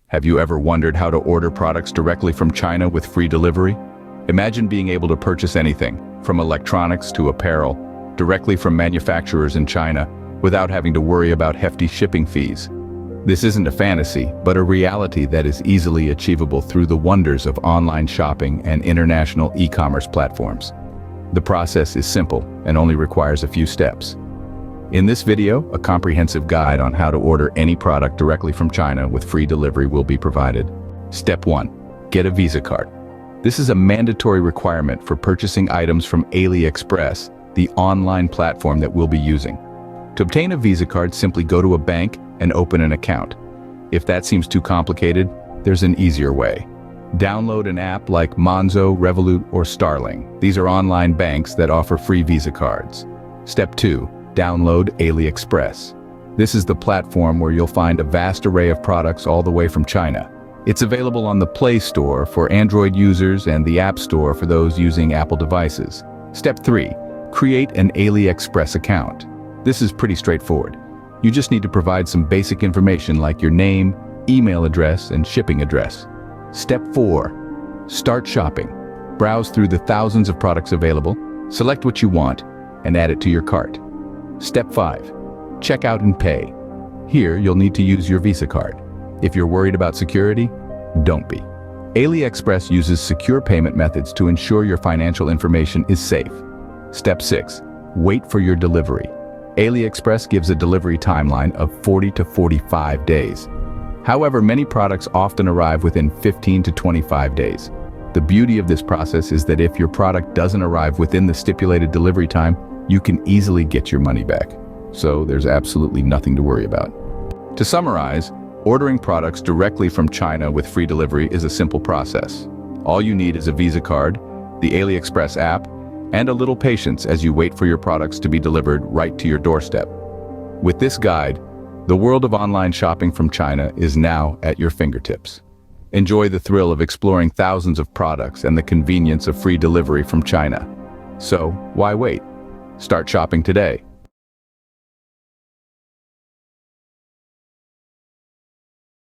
Have you ever wondered how to order products directly from China with free delivery? Imagine being able to purchase anything, from electronics to apparel, directly from manufacturers in China, without having to worry about hefty shipping fees. This isn't a fantasy, but a reality that is easily achievable through the wonders of online shopping and international e-commerce platforms. The process is simple and only requires a few steps. In this video, a comprehensive guide on how to order any product directly from China with free delivery will be provided. Step 1. Get a Visa card. This is a mandatory requirement for purchasing items from AliExpress, the online platform that we'll be using. To obtain a Visa card, simply go to a bank and open an account. If that seems too complicated, there's an easier way. Download an app like Monzo, Revolut, or Starling. These are online banks that offer free Visa cards. Step 2. Download AliExpress. This is the platform where you'll find a vast array of products all the way from China. It's available on the Play Store for Android users and the App Store for those using Apple devices. Step 3. Create an AliExpress account. This is pretty straightforward. You just need to provide some basic information like your name, email address, and shipping address. Step 4. Start shopping. Browse through the thousands of products available, select what you want, and add it to your cart. Step 5. Check out and pay. Here, you'll need to use your Visa card. If you're worried about security, don't be. AliExpress uses secure payment methods to ensure your financial information is safe. Step 6. Wait for your delivery. AliExpress gives a delivery timeline of 40 to 45 days. However, many products often arrive within 15 to 25 days. The beauty of this process is that if your product doesn't arrive within the stipulated delivery time, you can easily get your money back. So there's absolutely nothing to worry about. To summarize, ordering products directly from China with free delivery is a simple process. All you need is a Visa card, the AliExpress app, and a little patience as you wait for your products to be delivered right to your doorstep. With this guide, the world of online shopping from China is now at your fingertips. Enjoy the thrill of exploring thousands of products and the convenience of free delivery from China. So, why wait? Start shopping today.